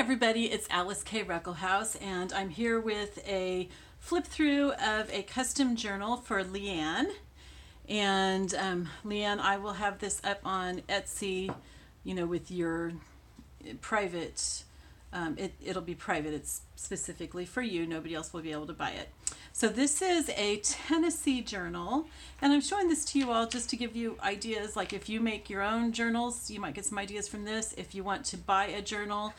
everybody, it's Alyce-Kay Ruckelshaus, and I'm here with a flip through of a custom journal for Leanne. And Leanne, I will have this up on Etsy, with your private, it'll be private, it's specifically for you, nobody else will be able to buy it. So this is a Tennessee journal, and I'm showing this to you all just to give you ideas. Like if you make your own journals, you might get some ideas from this. If you want to buy a journal,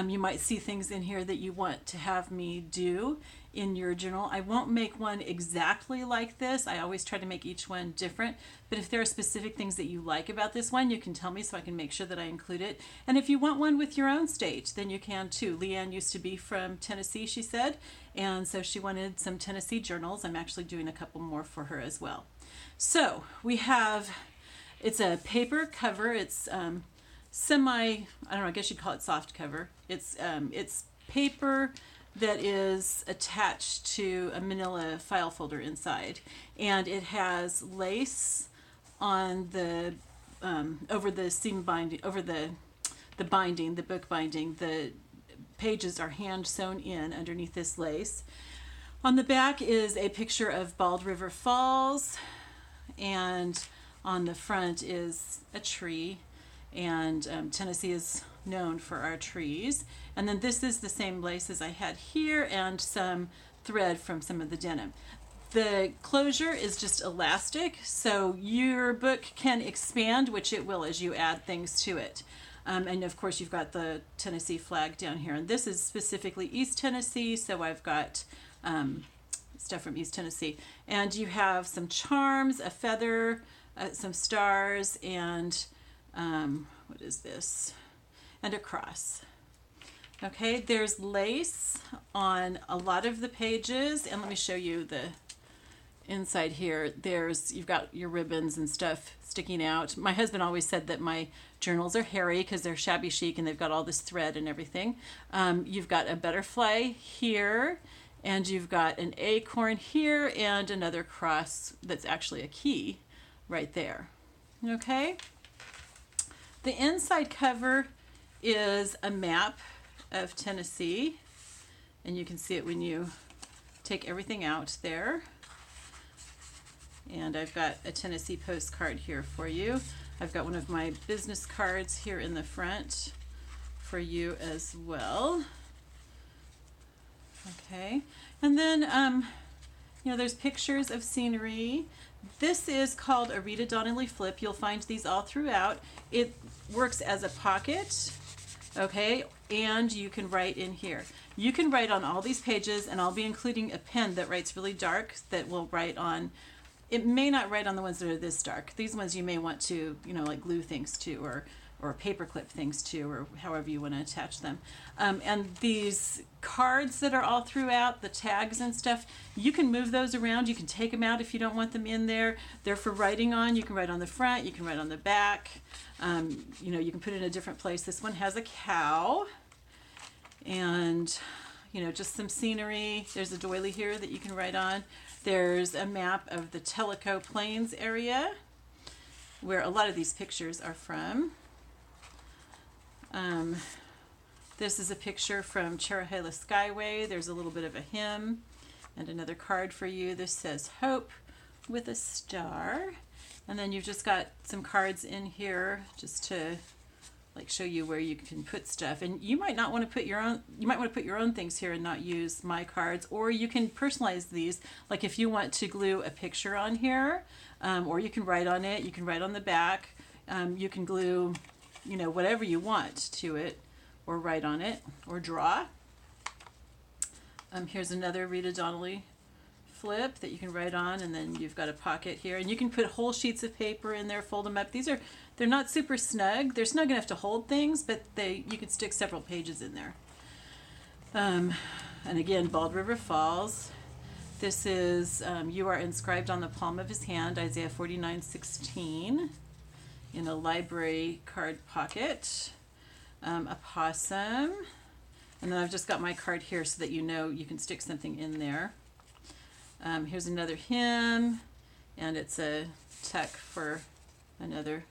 you might see things in here that you want to have me do in your journal. I won't make one exactly like this. I always try to make each one different, but if there are specific things that you like about this one, you can tell me so I can make sure that I include it. And if you want one with your own state, then you can too. Leanne used to be from Tennessee, she said, and so she wanted some Tennessee journals. I'm actually doing a couple more for her as well. So we have, it's a paper cover. It's I don't know, I guess you'd call it soft cover. It's paper that is attached to a manila file folder inside, and it has lace on the over the seam binding, over the binding, the book binding. The pages are hand sewn in underneath this lace. On the back is a picture of Bald River Falls, and on the front is a tree, and Tennessee is known for our trees. And then this is the same lace as I had here, and some thread from some of the denim. The closure is just elastic, so your book can expand, which it will as you add things to it. And of course you've got the Tennessee flag down here, and this is specifically East Tennessee, so I've got stuff from East Tennessee. And you have some charms, a feather, some stars, and what is this? And a cross. Okay, there's lace on a lot of the pages, and let me show you the inside here. You've got your ribbons and stuff sticking out. My husband always said that my journals are hairy because they're shabby chic and they've got all this thread and everything. You've got a butterfly here, and you've got an acorn here, and another cross that's actually a key right there. Okay? The inside cover is a map of Tennessee, and you can see it when you take everything out there. And I've got a Tennessee postcard here for you. I've got one of my business cards here in the front for you as well. Okay, and then there's pictures of scenery. This is called a Rita Donnelly flip. You'll find these all throughout. It works as a pocket, okay, and you can write in here. You can write on all these pages, and I'll be including a pen that writes really dark that will write on. It may not write on the ones that are this dark. These ones you may want to, like glue things to, or paper clip things to, or however you want to attach them. And these cards that are all throughout, the tags and stuff, you can move those around. You can take them out if you don't want them in there. They're for writing on. You can write on the front, you can write on the back. You can put it in a different place. This one has a cow, and just some scenery. There's a doily here that you can write on. There's a map of the Tellico Plains area, where a lot of these pictures are from. This is a picture from Cherahela Skyway. There's a little bit of a hymn and another card for you. This says Hope with a star. And then you've just got some cards in here just to show you where you can put stuff. And you might not want to put your own, you might want to put your own things here and not use my cards, or you can personalize these. Like if you want to glue a picture on here, or you can write on it, you can write on the back, you can glue whatever you want to it, or write on it, or draw. Here's another Rita Donnelly flip that you can write on, and then you've got a pocket here, and you can put whole sheets of paper in there, fold them up. They're not super snug. They're snug enough to hold things, but you can stick several pages in there. And again, Bald River Falls. This is you are inscribed on the palm of his hand, Isaiah 49:16. In a library card pocket, a possum, and then I've just got my card here so that you can stick something in there. Here's another hymn, and it's a tuck for another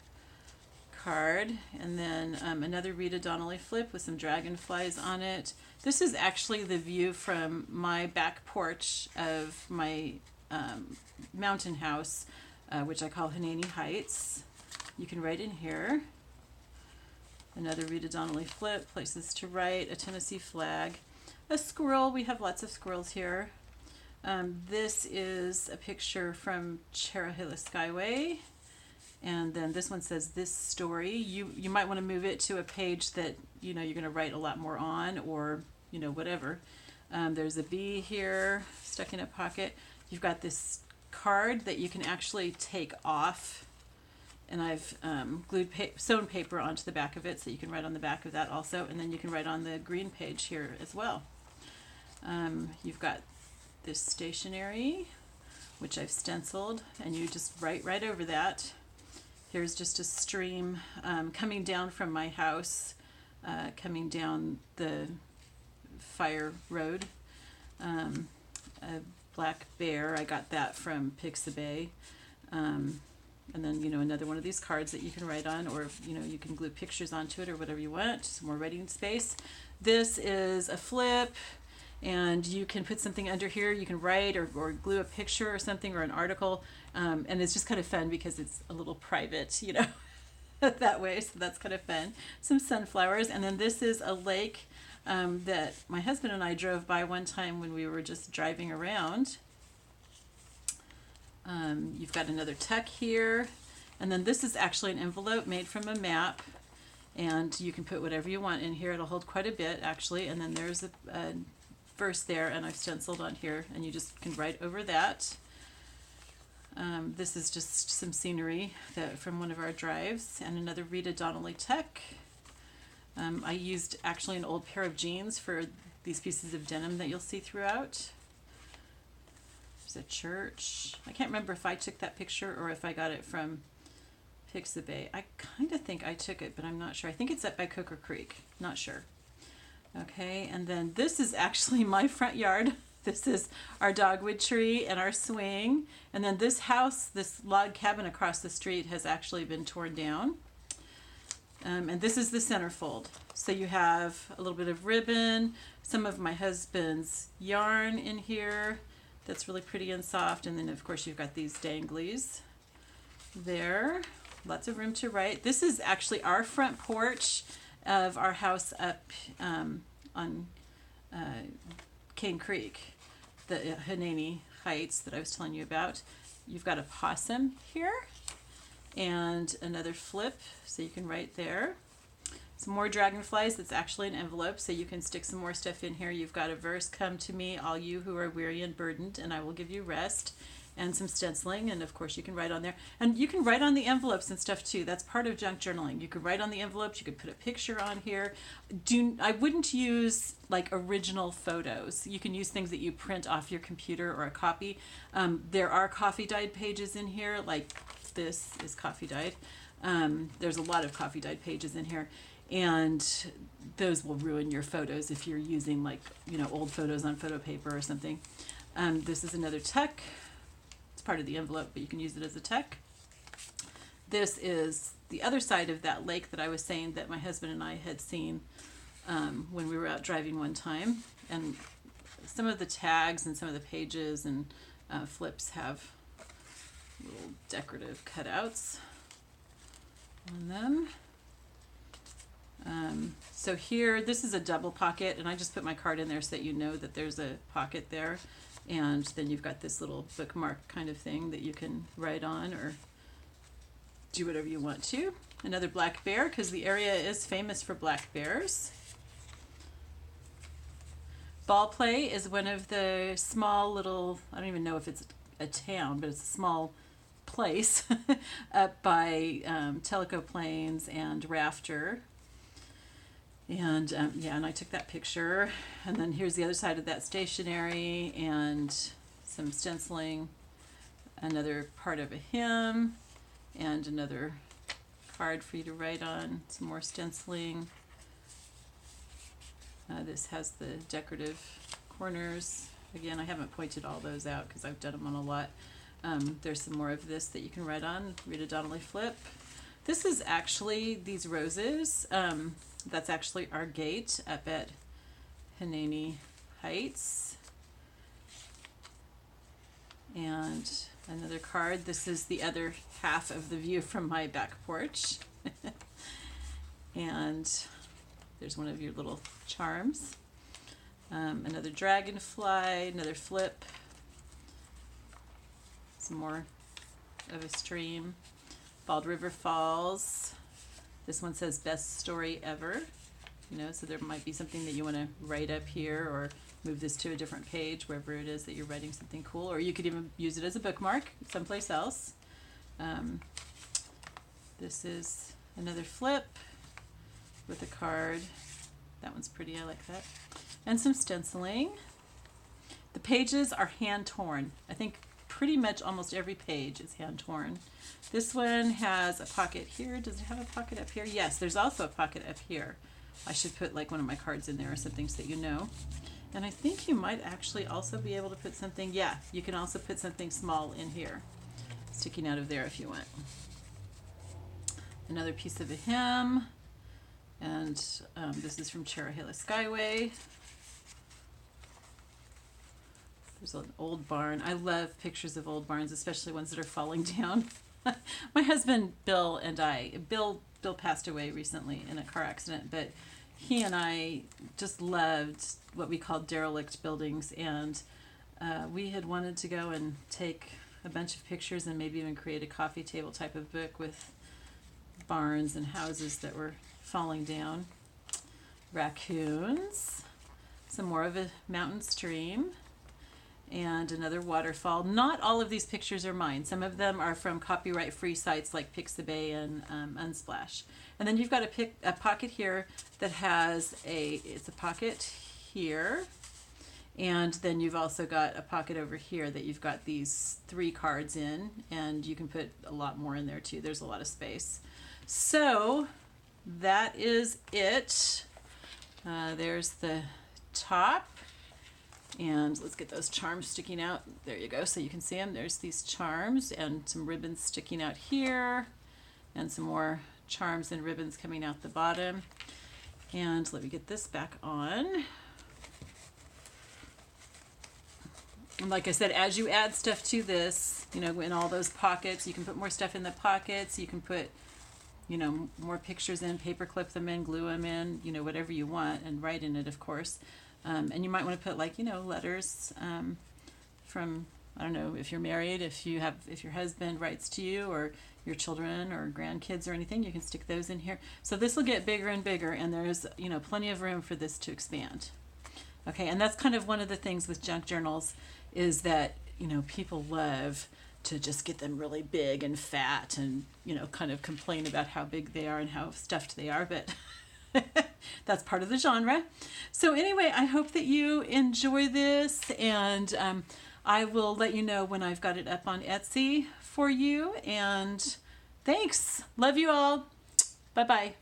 card, and then another Rita Donnelly flip with some dragonflies on it. This is actually the view from my back porch of my mountain house, which I call Hineni Heights. You can write in here. Another Rita Donnelly flip, places to write, a Tennessee flag, a squirrel. We have lots of squirrels here. This is a picture from Cherahilla Skyway. And then this one says this story. You might want to move it to a page that you're going to write a lot more on, or whatever. There's a bee here stuck in a pocket. You've got this card that you can actually take off, and I've sewn paper onto the back of it, so you can write on the back of that also, and then you can write on the green page here as well. You've got this stationery, which I've stenciled, and you just write right over that. Here's just a stream coming down from my house, coming down the fire road. A black bear, I got that from Pixabay. And then, another one of these cards that you can write on, or, you can glue pictures onto it or whatever you want, some more writing space. This is a flip, and you can put something under here. You can write or glue a picture or something, or an article. And it's just kind of fun because it's a little private, that way. So that's kind of fun. Some sunflowers. And then this is a lake that my husband and I drove by one time when we were just driving around. You've got another tuck here. And then this is actually an envelope made from a map. And you can put whatever you want in here. It'll hold quite a bit, actually. And then there's a verse there, and I've stenciled on here. And you just can write over that. This is just some scenery from one of our drives, and another Rita Donnelly tuck. I used actually an old pair of jeans for these pieces of denim that you'll see throughout. There's a church. I can't remember if I took that picture or if I got it from Pixabay. I kind of think I took it, but I'm not sure. I think it's up by Coker Creek. Not sure. Okay, and then this is actually my front yard. This is our dogwood tree and our swing. And then this house, this log cabin across the street, has actually been torn down. And this is the centerfold. So you have a little bit of ribbon, some of my husband's yarn in here that's really pretty and soft. And then, of course, you've got these danglies there. Lots of room to write. This is actually our front porch of our house up on Cane Creek, the Hineni Heights that I was telling you about. You've got a possum here and another flip, so you can write there. Some more dragonflies. That's actually an envelope, so you can stick some more stuff in here. You've got a verse, "Come to me, all you who are weary and burdened, and I will give you rest." And some stenciling, and of course you can write on there. And you can write on the envelopes and stuff too. That's part of junk journaling. You could write on the envelopes, you could put a picture on here. I wouldn't use like original photos. You can use things that you print off your computer or a copy. There are coffee dyed pages in here, like this is coffee dyed. There's a lot of coffee dyed pages in here. And those will ruin your photos if you're using old photos on photo paper or something. This is another tuck. It's part of the envelope, but you can use it as a tuck. This is the other side of that lake that I was saying that my husband and I had seen when we were out driving one time. And some of the tags and some of the pages and flips have little decorative cutouts on them. So here, this is a double pocket, and I just put my card in there so that you know that there's a pocket there. And then you've got this little bookmark kind of thing that you can write on or do whatever you want to. Another black bear, because the area is famous for black bears. Ball Play is one of the small little, I don't even know if it's a town, but it's a small place up by Tellico Plains and Rafter. And and I took that picture. And then here's the other side of that stationery and some stenciling, another part of a hymn, and another card for you to write on, some more stenciling. This has the decorative corners. Again, I haven't pointed all those out because I've done them on a lot. There's some more of this that you can write on, Rita Donnelly flip. This is actually these roses. That's actually our gate up at Hineni Heights. And another card. This is the other half of the view from my back porch. And there's one of your little charms. Another dragonfly, another flip. Some more of a stream. Bald River Falls. This one says best story ever. You know, so there might be something that you want to write up here, or move this to a different page, wherever it is that you're writing something cool, or you could even use it as a bookmark someplace else. This is another flip with a card. That one's pretty, I like that. And some stenciling. The pages are hand torn. I think pretty much almost every page is hand torn. This one has a pocket here. Does it have a pocket up here? Yes, there's also a pocket up here. I should put like one of my cards in there or something so that you know. And I think you might actually also be able to put something, yeah, you can also put something small in here, sticking out of there if you want. Another piece of a hymn. And this is from Cherahela Skyway. There's an old barn. I love pictures of old barns, especially ones that are falling down. My husband Bill and I, Bill passed away recently in a car accident, but he and I just loved what we called derelict buildings, and we had wanted to go and take a bunch of pictures and maybe even create a coffee table type of book with barns and houses that were falling down. Raccoons, some more of a mountain stream, and another waterfall. Not all of these pictures are mine. Some of them are from copyright-free sites like Pixabay and Unsplash. And then you've got a pocket here that has it's a pocket here, and then you've also got a pocket over here that you've got these 3 cards in, and you can put a lot more in there too. There's a lot of space. So that is it. There's the top. And let's get those charms sticking out. There you go, so you can see them. There's these charms and some ribbons sticking out here, and some more charms and ribbons coming out the bottom. And let me get this back on. And like I said, as you add stuff to this, you know, in all those pockets, you can put more stuff in the pockets. You can put, you know, more pictures in, paper clip them in, glue them in, you know, whatever you want, and write in it, of course. And you might want to put, like, you know, letters from, I don't know, if you're married, if your husband writes to you, or your children or grandkids or anything, you can stick those in here. So this will get bigger and bigger, and there's, you know, plenty of room for this to expand. Okay, and that's kind of one of the things with junk journals, is that, you know, people love to just get them really big and fat and, you know, kind of complain about how big they are and how stuffed they are, but that's part of the genre. So anyway, I hope that you enjoy this, and I will let you know when I've got it up on Etsy for you. And thanks. Love you all. Bye-bye.